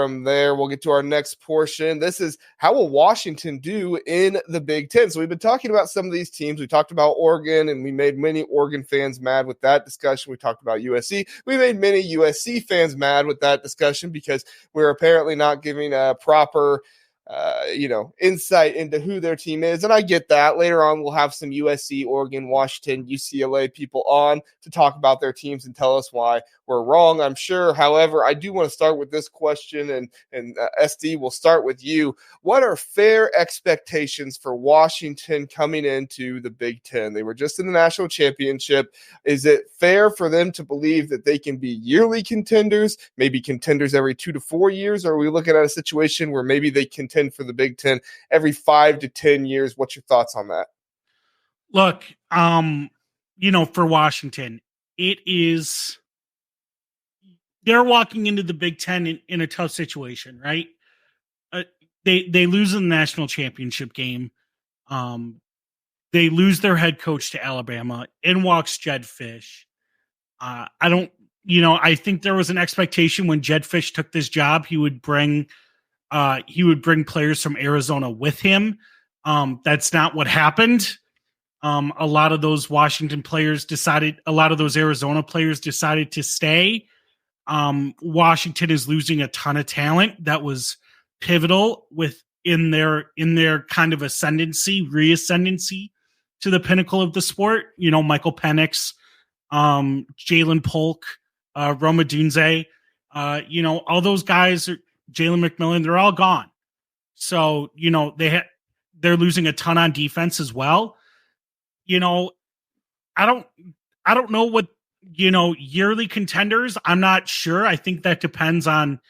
From there, we'll get to our next portion. This is how will Washington do in the Big Ten? So we've been talking about some of these teams. We talked about Oregon, and we made many Oregon fans mad with that discussion. We talked about USC. We made many USC fans mad with that discussion because we're apparently not giving a proper insight into who their team is. And I get that. Later on, we'll have some USC, Oregon, Washington, UCLA people on to talk about their teams and tell us why we're wrong, I'm sure. However, I do want to start with this question, and SD, we'll start with you. What are fair expectations for Washington coming into the Big Ten? They were just in the national championship. Is it fair for them to believe that they can be yearly contenders, maybe contenders every 2 to 4 years? Or are we looking at a situation where maybe they contend for the Big Ten every 5 to 10 years? What's your thoughts on that? Look, for Washington, they're walking into the Big Ten in a tough situation, right? They lose in the national championship game. They lose their head coach to Alabama. In walks Jedd Fisch. I think there was an expectation when Jedd Fisch took this job, he would bring players from Arizona with him. That's not what happened. A lot of those Arizona players decided to stay. Washington is losing a ton of talent that was pivotal in their kind of reascendancy to the pinnacle of the sport. Michael Penix, Jalen Polk, Roma Dunze, all those guys, Jalen McMillan, they're all gone. So, they're losing a ton on defense as well. I don't know what, yearly contenders. I'm not sure. I think that depends on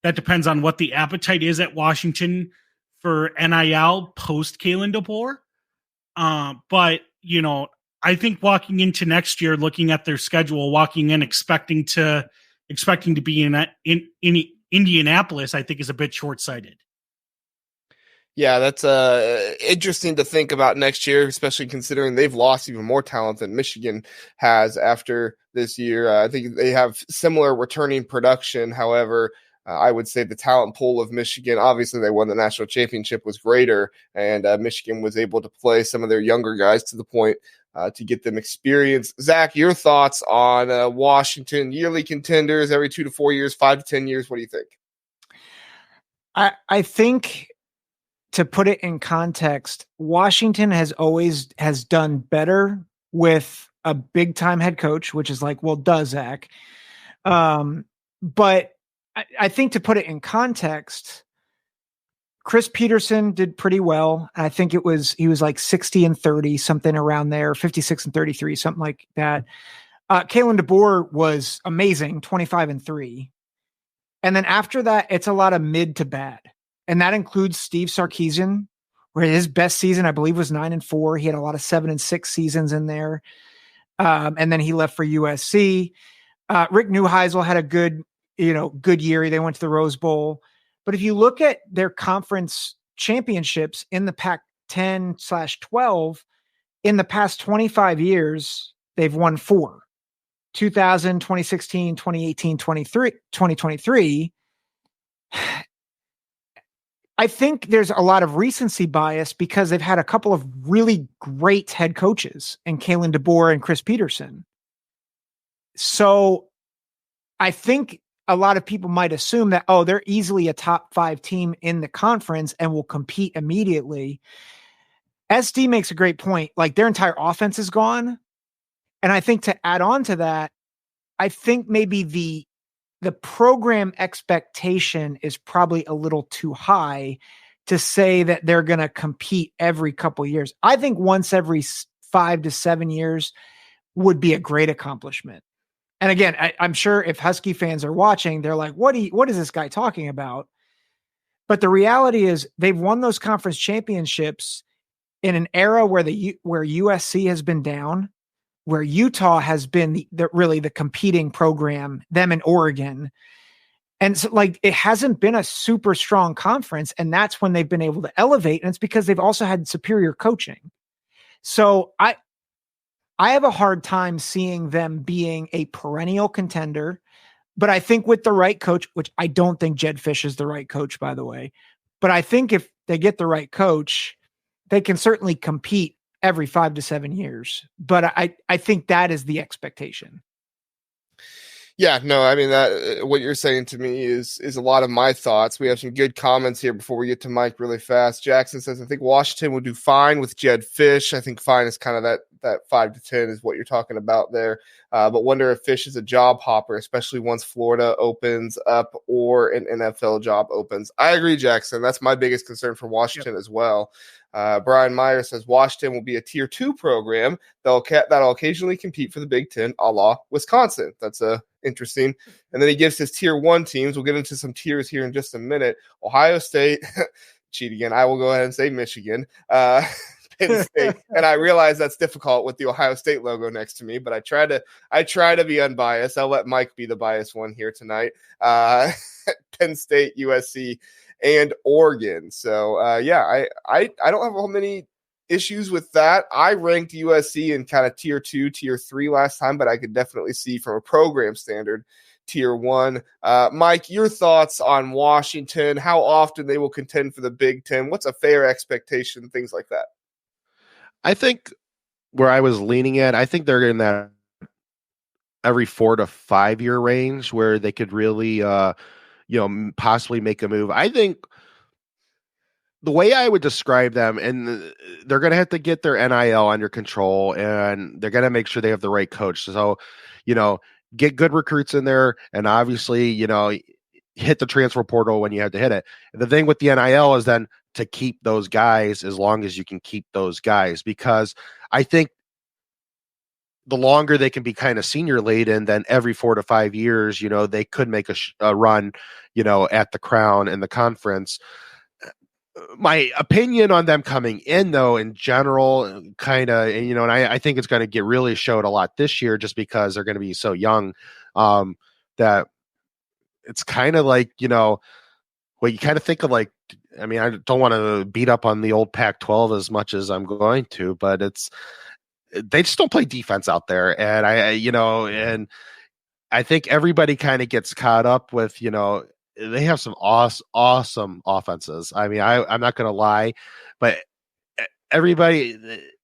what the appetite is at Washington for NIL post Kalen DeBoer. But I think walking into next year, looking at their schedule, walking in expecting to be in Indianapolis, I think is a bit short-sighted. Yeah, that's interesting to think about next year, especially considering they've lost even more talent than Michigan has after this year. I think they have similar returning production. However, I would say the talent pool of Michigan, obviously they won the national championship, was greater, and Michigan was able to play some of their younger guys to the point to get them experience. Zach, your thoughts on Washington, yearly contenders every 2 to 4 years, 5 to 10 years? What do you think? I think, to put it in context, Washington has done better with a big time head coach, which is like, well, duh, Zach. But I think, to put it in context, Chris Peterson did pretty well. I think he was like 60-30, something around there, 56-33, something like that. Kalen DeBoer was amazing, 25-3. And then after that, it's a lot of mid to bad. And that includes Steve Sarkisian, where his best season, I believe, was 9-4. He had a lot of 7-6 seasons in there. And then he left for USC. Rick Neuheisel had a good year. They went to the Rose Bowl. But if you look at their conference championships in the Pac-10/12, in the past 25 years, they've won 4. 2000, 2016, 2018, 2023. I think there's a lot of recency bias because they've had a couple of really great head coaches in Kalen DeBoer and Chris Peterson. So I think a lot of people might assume that, they're easily a top 5 team in the conference and will compete immediately. SD makes a great point. Like, their entire offense is gone. And I think, to add on to that, I think maybe the program expectation is probably a little too high to say that they're going to compete every couple of years. I think once every 5 to 7 years would be a great accomplishment. And again, I'm sure if Husky fans are watching, they're like, what is this guy talking about? But the reality is, they've won those conference championships in an era where USC has been down, where Utah has been really the competing program, them and Oregon. And so, it hasn't been a super strong conference, and that's when they've been able to elevate. And it's because they've also had superior coaching. So I have a hard time seeing them being a perennial contender, But I think with the right coach, which I don't think Jed Fish is the right coach, by the way, but I think if they get the right coach, they can certainly compete every 5 to 7 years. But I think that is the expectation. Yeah, no, I mean that what you're saying to me is a lot of my thoughts. We have some good comments here before we get to Mike really fast. Jackson says, I think Washington will do fine with Jed Fish. I think fine is kind of that 5 to 10 is what you're talking about there. But wonder if Fish is a job hopper, especially once Florida opens up or an NFL job opens. I agree, Jackson. That's my biggest concern for Washington as well. Brian Meyer says Washington will be a tier 2 program that'll occasionally compete for the Big Ten, a la Wisconsin. That's interesting. And then he gives his tier 1 teams. We'll get into some tiers here in just a minute. Ohio State, cheat again. I will go ahead and say Michigan, Penn State. And I realize that's difficult with the Ohio State logo next to me, but I try to be unbiased. I'll let Mike be the biased one here tonight. Penn State, USC, and Oregon. So I don't have many issues with that. I ranked USC in kind of tier 2, tier 3 last time, but I could definitely see from a program standard tier 1. Mike, your thoughts on Washington, how often they will contend for the Big Ten, what's a fair expectation, things like that? I think where I was leaning at, I think they're in that every 4 to 5 year range where they could really possibly make a move. I think the way I would describe them, and they're going to have to get their NIL under control, and they're going to make sure they have the right coach. So, get good recruits in there, and obviously, hit the transfer portal when you have to hit it. And the thing with the NIL is then to keep those guys as long as you can keep those guys, because I think the longer they can be kind of senior laden, then every 4 to 5 years, they could make a run, at the crown and the conference. My opinion on them coming in, though, in general, kind of, and I think it's going to get really showed a lot this year just because they're going to be so young, that it's kind of like, you kind of think of like, I mean, I don't want to beat up on the old Pac-12 as much as I'm going to, but they just don't play defense out there. And and I think everybody kind of gets caught up with, they have some awesome offenses. I mean, I'm not going to lie, but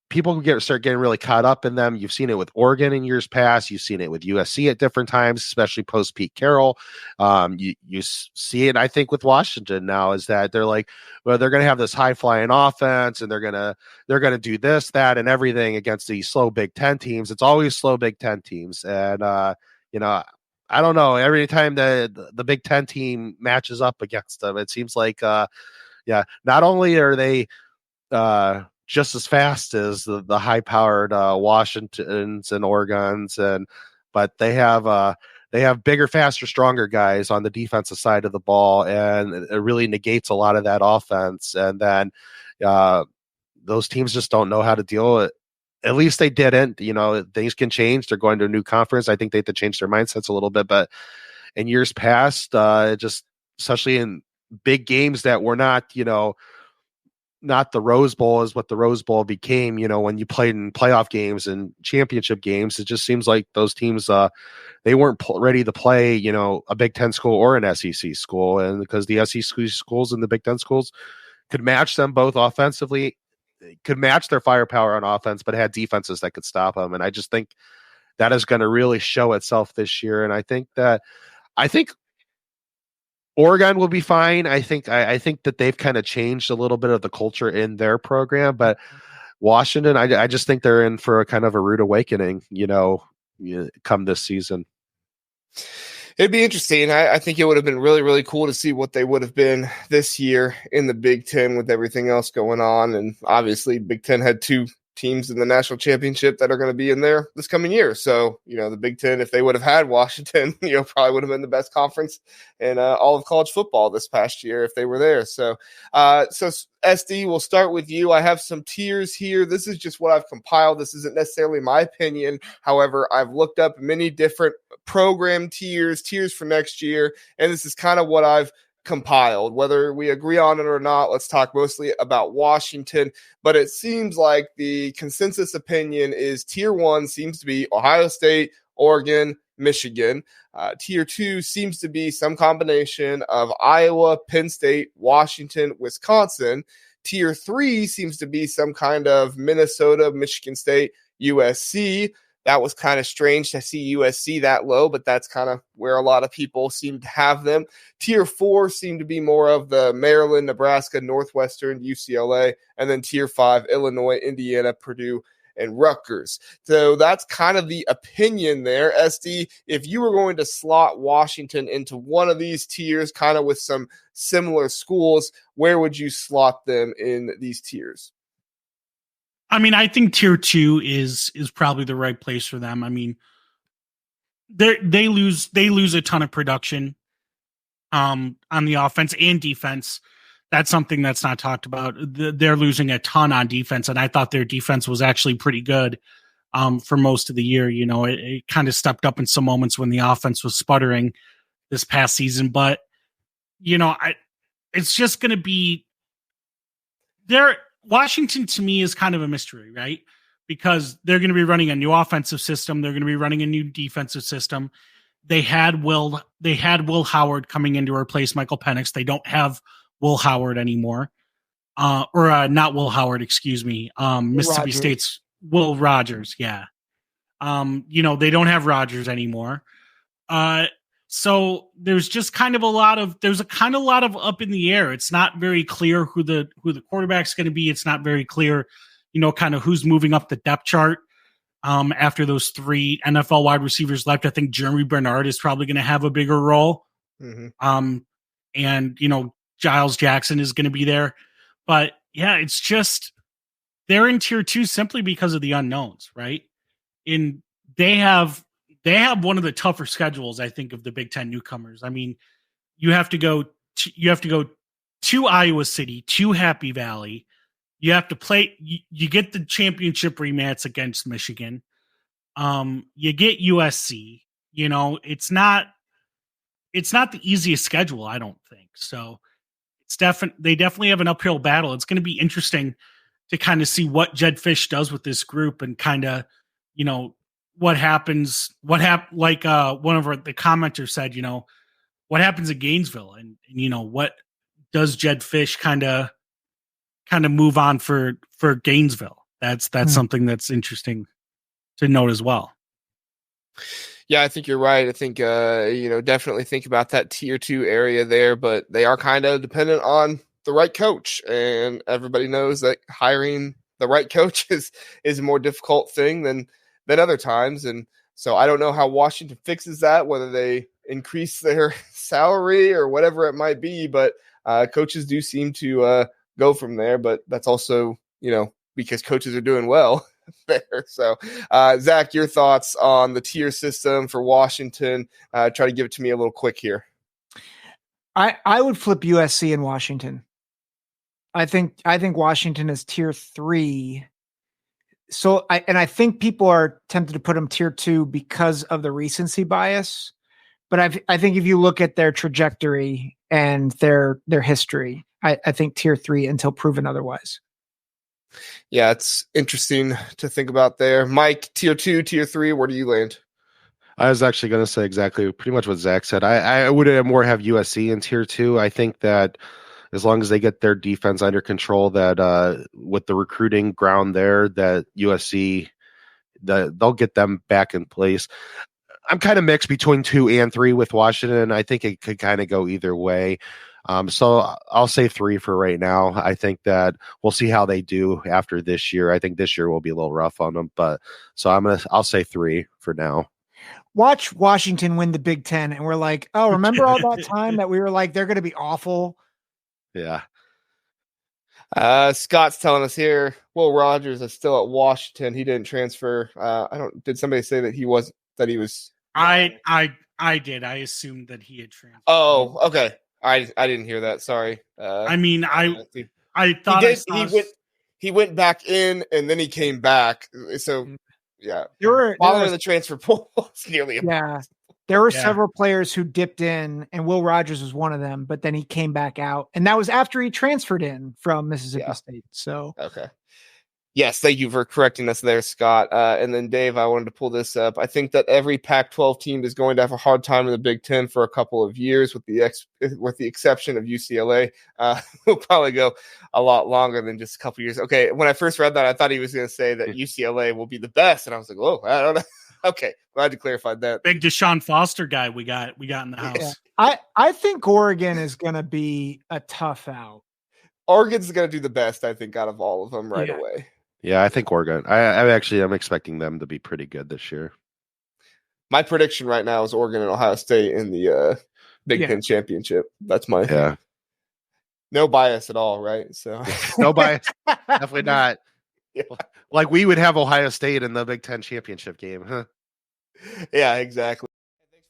people start getting really caught up in them. You've seen it with Oregon in years past. You've seen it with USC at different times, especially post Pete Carroll. You see it, I think, with Washington now is that they're like, well, they're going to have this high flying offense and they're going to do this, that, and everything against these slow Big Ten teams. It's always slow Big Ten teams. And, I don't know. Every time the Big Ten team matches up against them, it seems like, not only are they just as fast as the high-powered Washingtons and Oregons, but they have bigger, faster, stronger guys on the defensive side of the ball, and it really negates a lot of that offense. And then those teams just don't know how to deal with it. At least they didn't. Things can change. They're going to a new conference. I think they have to change their mindsets a little bit. But in years past, just especially in big games that were not, not the Rose Bowl is what the Rose Bowl became, when you played in playoff games and championship games, it just seems like those teams, they weren't ready to play, a Big Ten school or an SEC school. And because the SEC schools and the Big Ten schools could match them both offensively, could match their firepower on offense, but had defenses that could stop them. And I just think that is going to really show itself this year. And I think Oregon will be fine. I think that they've kind of changed a little bit of the culture in their program, but Washington, I just think they're in for a kind of a rude awakening, come this season. It'd be interesting. I think it would have been really, really cool to see what they would have been this year in the Big Ten with everything else going on. And obviously Big Ten had 2 teams in the national championship that are going to be in there this coming year. So, the Big Ten, if they would have had Washington, probably would have been the best conference in all of college football this past year if they were there. So SD, we'll start with you. I have some tiers here. This is just what I've compiled. This isn't necessarily my opinion. However, I've looked up many different program tiers for next year, and this is kind of what I've compiled. Whether we agree on it or not, let's talk mostly about Washington. But it seems like the consensus opinion is tier 1 seems to be Ohio State, Oregon, Michigan. Tier 2 seems to be some combination of Iowa, Penn State, Washington, Wisconsin. Tier 3 seems to be some kind of Minnesota, Michigan State, USC. That was kind of strange to see USC that low, but that's kind of where a lot of people seem to have them. Tier 4 seemed to be more of the Maryland, Nebraska, Northwestern, UCLA, and then Tier 5, Illinois, Indiana, Purdue, and Rutgers. So that's kind of the opinion there. SD, if you were going to slot Washington into one of these tiers, kind of with some similar schools, where would you slot them in these tiers? I mean, I think tier 2 is probably the right place for them. I mean, they lose a ton of production on the offense and defense. That's something that's not talked about. They're losing a ton on defense, and I thought their defense was actually pretty good for most of the year. You know, it kind of stepped up in some moments when the offense was sputtering this past season, but you know, it's just going to be there. Washington to me is kind of a mystery, right? Because they're going to be running a new offensive system. They're going to be running a new defensive system. They had Will Howard coming in to replace Michael Penix. They don't have Will Howard anymore. Not Will Howard, excuse me. Mississippi State's Will Rogers. Yeah. You know, they don't have Rogers anymore. So there's just kind of a lot of up in the air. It's not very clear who the quarterback's going to be. It's not very clear, you know, kind of who's moving up the depth chart. After those 3 NFL wide receivers left, I think Jeremy Bernard is probably going to have a bigger role. Mm-hmm. And you know, Giles Jackson is going to be there, but yeah, it's just, they're in tier 2 simply because of the unknowns, right? They have one of the tougher schedules, I think, of the Big Ten newcomers. I mean, you have to go to Iowa City, to Happy Valley. You have to play. You get the championship rematch against Michigan. You get USC. You know, it's not the easiest schedule, I don't think. So they definitely have an uphill battle. It's going to be interesting to kind of see what Jed Fish does with this group and kind of, you know, what happens, like one of the commenters said, you know, what happens at Gainesville, and you know, what does Jed Fish kind of move on for Gainesville? That's something that's interesting to note as well. Yeah, I think you're right. I think, you know, definitely think about that tier 2 area there, but they are kind of dependent on the right coach, and everybody knows that hiring the right coach is a more difficult thing than other times. And so I don't know how Washington fixes that, whether they increase their salary or whatever it might be, but coaches do seem to go from there. But that's also, you know, because coaches are doing well there. So Zach, your thoughts on the tier system for Washington? Try to give it to me a little quick here. I would flip USC and Washington. I think Washington is tier 3. So I think people are tempted to put them tier 2 because of the recency bias. But I think if you look at their trajectory and their history, I think tier 3 until proven otherwise. Yeah, it's interesting to think about there. Mike, tier 2, tier 3, where do you land? I was actually going to say exactly pretty much what Zach said. I would more have USC in tier 2. I think that as long as they get their defense under control, that with the recruiting ground there, that USC, they'll get them back in place. I'm kind of mixed between 2 and 3 with Washington. I think it could kind of go either way. So I'll say 3 for right now. I think that we'll see how they do after this year. I think this year will be a little rough on them, but so I'll say 3 for now. Watch Washington win the Big Ten, and we're like, oh, remember all that time that we were like, they're going to be awful. Yeah. Scott's telling us here, Will Rogers is still at Washington. He didn't transfer. Did somebody say that he was? I did. I assumed that he had transferred. Oh, okay. I didn't hear that. Sorry. I mean, I thought he went back in and then he came back. So yeah, following the transfer portal is nearly impossible. There were several players who dipped in, and Will Rogers was one of them, but then he came back out, and that was after he transferred in from Mississippi State. So okay. Yes, thank you for correcting us there, Scott. And then Dave, I wanted to pull this up. I think that every Pac-12 team is going to have a hard time in the Big Ten for a couple of years, with the exception of UCLA. We'll probably go a lot longer than just a couple years. Okay, when I first read that, I thought he was going to say that UCLA will be the best, and I was like, "Whoa, I don't know." Okay, glad you clarified that. Big Deshaun Foster guy we got in the house. Yeah. I think Oregon is going to be a tough out. Oregon's going to do the best, I think, out of all of them right away. Yeah, I think Oregon. I'm expecting them to be pretty good this year. My prediction right now is Oregon and Ohio State in the Big Ten championship. That's my no bias at all, right? So no bias, definitely not. Yeah. Like we would have Ohio State in the Big Ten championship game, huh? Yeah, exactly.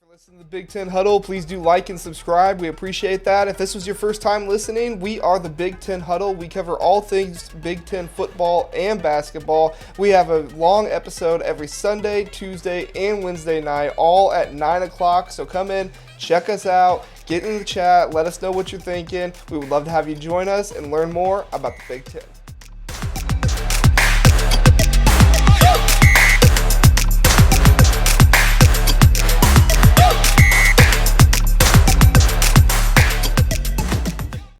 Listen to the Big Ten Huddle. Please do like and subscribe. We appreciate that. If this was your first time listening, we are the Big Ten Huddle. We cover all things Big Ten football and basketball. We have a long episode every Sunday, Tuesday, and Wednesday night, all at 9 o'clock. So come in, check us out, get in the chat, let us know what you're thinking. We would love to have you join us and learn more about the Big Ten.